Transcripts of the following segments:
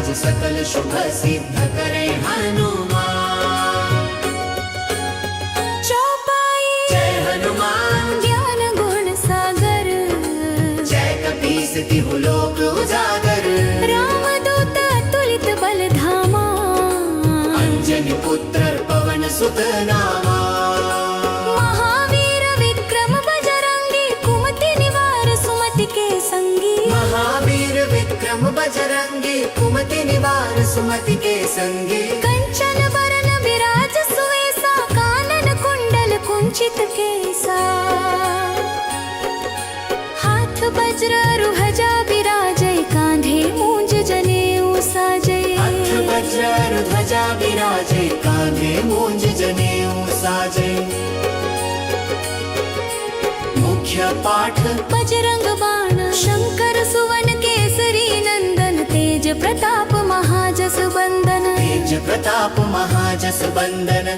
कारज सकल शुभ सिद्ध करे हनुमान। चौपाई जय हनुमान ज्ञान गुण सागर, जय कपीस तिहु लोक उजागर। रामदूत अतुलित बल धामा, अंजनी पुत्र पवन सुत नामा। महावीर विक्रम बजरंगी, कुमति निवार सुमति के संगी। महावीर विक्रम बजरंगी, कुमति निवार सुमति के संगी। कंचन बरन विराज सुवेसा, कानन कुंडल कुंचित केसा। हाथ वज्र रुहजा विराजै, कांधे मूंज जनेऊ साजै। हाथ वज्र ध्वजा विराजे, कांधे मूंज जनेऊ साजे। मुख्य पाठ बजरंग बाण, शंकर सुवन केसरी नंदन। तेज प्रताप महाजस बंदन, तेज प्रताप महाजस बंदन।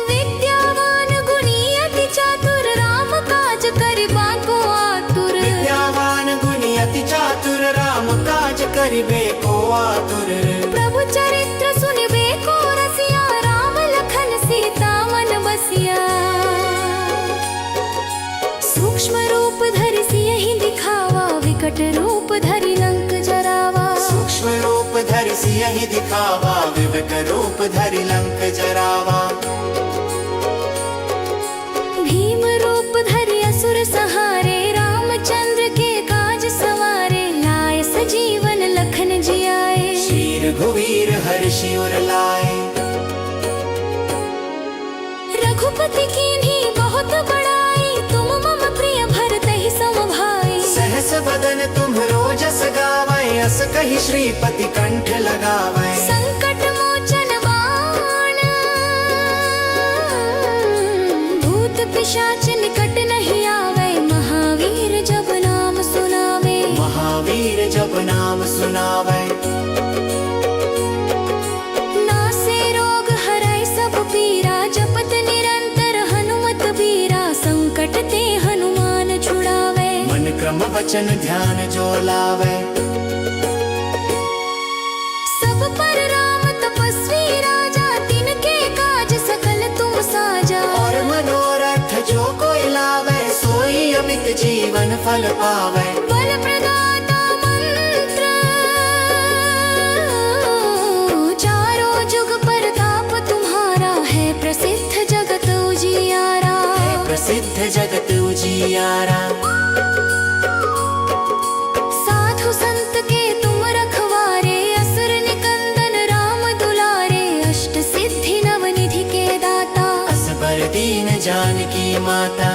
विद्यावान गुणी अति चातुर, राम काज करिबा को आतुर। विद्यावान गुणी अति चातुर, राम काज करिबे को आतुर। प्रभु चरित्र सुनिबे को रसिया, राम लखन सीता मन बसिया। सूक्ष्म रूप धरि सियहि दिखावा, विकट रूप धरि लंक जरावा। सूक्ष्म रूप धरि सियहि दिखावा, विकट रूप धरि लंक जरावा। भीम रूप धरि असुर सहारे, रामचंद्र के काज सवारे। लाए सजीवन लखन जियाए, शीर घुवीर हर्षि उर लाए। रघुपति कीन्ही बहुत बड़ाई, तुम मम प्रिय भरतहि सम भाई। सहस बदन तुम्हरो जस गावै, अस कहि श्रीपति कंठ लगावै। संकट मोचन बाण, भूत पिशाच निकट नहीं आवे। महावीर जब नाम सुनावे, महावीर जब नाम सुनावै। नासे रोग हरै सब पीरा, जपत निरंतर हनुमत बीरा। संकट ते हनुमान छुड़ावे, मन क्रम वचन ध्यान जो लावै। सब पर राम तपस्वी राजा, तिनके काज सकल तुम साजा। और मनोरथ जो कोई लावै, सोई अमित जीवन फल पावै। बल प्रदाता मंत्र, चारों जुग परताप तुम्हारा। है प्रसिद्ध जगत उजियारा, प्रसिद्ध जगत उजियारा। साधु संत के तुम रखवारे, असुर निकंदन राम दुलारे। अष्ट सिद्धि नवनिधि के दाता, असबर दीन जानकी माता।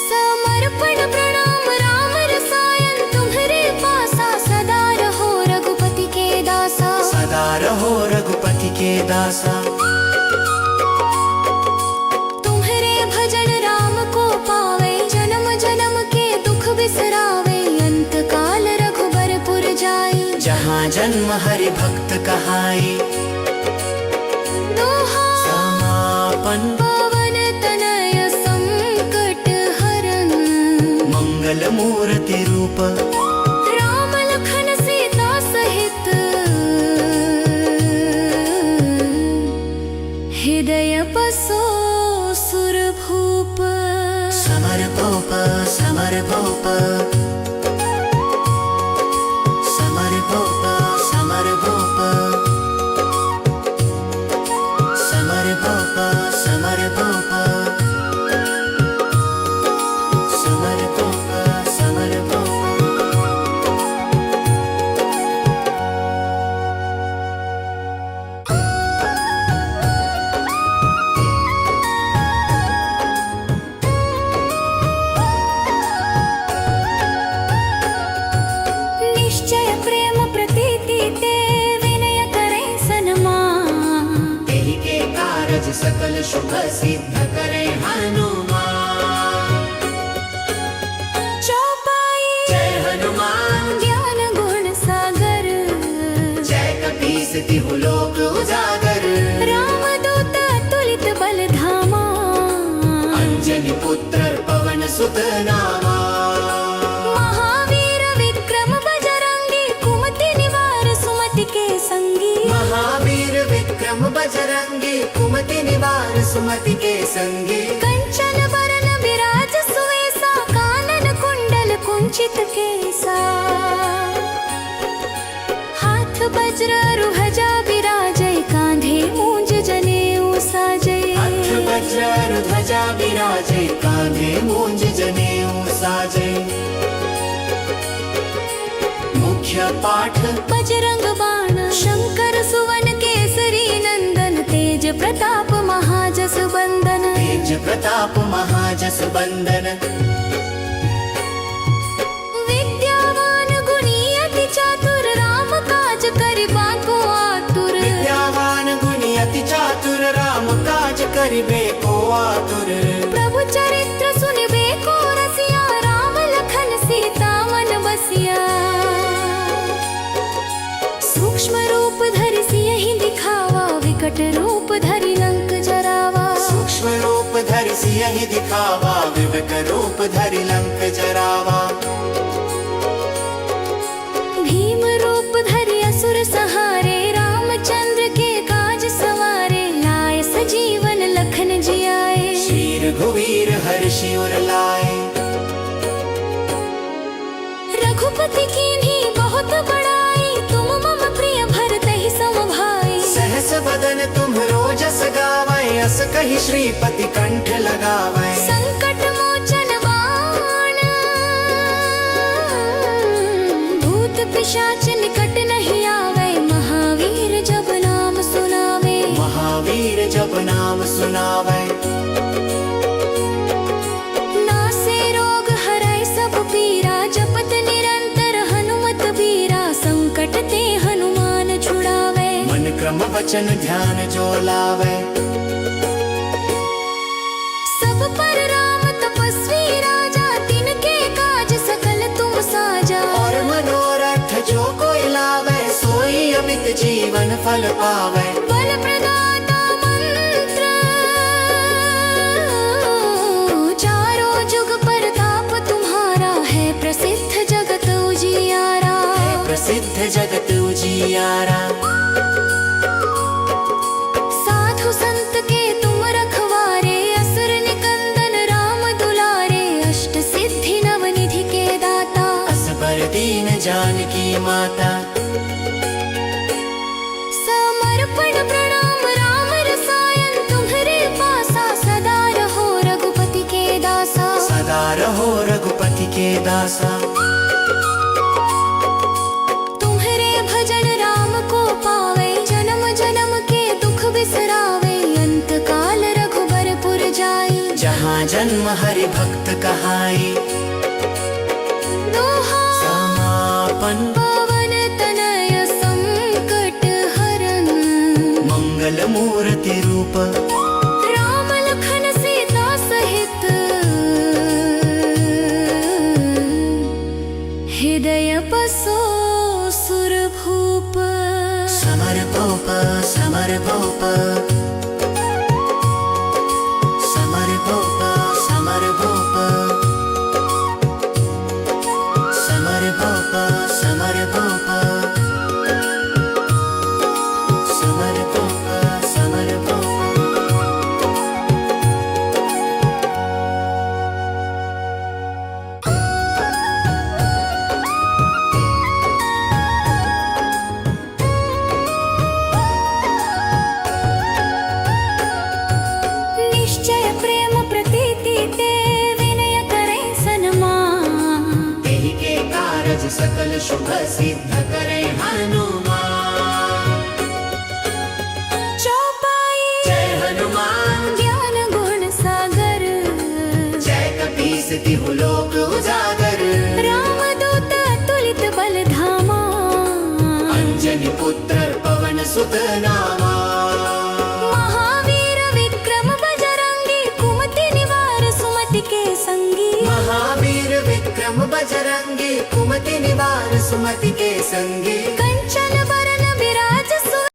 समर्पण प्रणाम राम रसायन, तुम्हरे पासा सदा रहो रघुपति के दासा। सदा रहो रघुपति के दासा। तुम्हरे भजन राम को पावे, जन्म जन्म के दुख बिसरावे। अंत काल रघुबरपुर जाई, जहाँ जन्म हरि भक्त कहाई। दोहा समापन पवन तनय संकट हरन, मंगल मूर्ति रूप। राम लखन सीता सहित, हृदय बसो सुर भूप। समर भूप समर भूप समर भूप समर भूप समर भूप समर भूप समर भूप समर भूप। निश्चय प्रेम प्रतीति ते, विनय करे सन्मान। तेहि के कारज सकल शुभ सिद्ध करे हनुमान। चौपाई जय हनुमान ज्ञान गुण सागर, जय कपीस तिहु लोक उजागर। रामदूत अतुलित बल धामा, अंजनी पुत्र पवन सुत नामा। महावीर कुमति निवार सुमति के संगी। कंचन बरन विराज सुवेसा कानन कुंडल कुंचित केसा हाथ वज्र रुहजा विराजय कांधे मूंज जनेऊ साजय। हाथ वज्र ध्वजा विराजय कांधे मूंज जनेऊ साजय। मुख्य पाठ बजरंग बाण शंकर सुवन केसरी नंदन तेज प्रताप महाजस बंदन। तेज प्रताप महाजस बंदन। विद्यावान गुणी अति चातुर राम काज करिबा को आतुर। विद्यावान गुणी अति चातुर राम काज करिबे को आतुर। प्रभु चरित्र सुनिबे को रसिया राम लखन सीता मन बसिया। सूक्ष्म रूप धरि सियहि दिखावा विकट रूप धरि लंक जरावा। सूक्ष्म रूप धरि सियहि दिखावा विकट रूप धरि लंक जरावा। भीम रूप धरि असुर सहारे रामचंद्र के काज सवारे। लाय सजीवन लखन जियाए श्री रघुवीर हर्षि उर लाए। रघुपति कीन्ही बहुत बड़ाई तुम मम प्रिय भरतहि सम भाई। सहस बदन तुम रोजस गावै अस कहि श्रीपति कंठ लगावै। संकट मोचन बाण भूत पिशाच निकट नहीं आवे। महावीर जब नाम सुनावे। महावीर जब नाम सुनावै। नासे रोग हरै सब पीरा जपत निरंतर हनुमत बीरा। संकट ते हनुमान छुड़ावे मन क्रम वचन ध्यान जो लावै। सब पर राम तपस्वी राजा तिनके काज सकल तुम साजा। और मनोरथ जो कोई लावै सोई अमित जीवन फल पावै। बल प्रदाता मंत्र चारों जुग परताप तुम्हारा है प्रसिद्ध जगत उजियारा। प्रसिद्ध जगत उजियारा। साधु संत के तुम रखवारे असुर निकंदन राम दुलारे। अष्ट सिद्धि नवनिधि के दाता असबर दीन जानकी माता। समर्पण प्रणाम राम रसायन तुम्हरे पासा। सदा रहो रघुपति के दासा। सदा रहो रघुपति के दासा। तुम्हरे भजन राम को पावे जन्म जन्म के दुख बिसरावे। अंत काल रघुबरपुर जाई जहाँ जन्म हरि भक्त कहाई। दोहा समापन पवन तनय संकट हरन। मंगल मूर्ति रूप राम लखन सीता सहित हृदय बसो सुर भूप। समर भूप समर भूप समर भूप समर भूप समर भूप समर भूप समर भूप समर भूप। निश्चय प्रेम प्रतीति ते विनय करे सन्मान। तेहि के कारज सकल शुभ सिद्ध करे हनुमान। चौपाई जय हनुमान ज्ञान गुण सागर। जय कपीस तिहु लोक उजागर। रामदूत अतुलित बल धामा। अंजनी पुत्र पवन सुत नामा। महावीर विक्रम बजरंगी कुमति निवार सुमति के संगी। महावीर विक्रम बजरंगी कुमति निवार सुमति के संगी।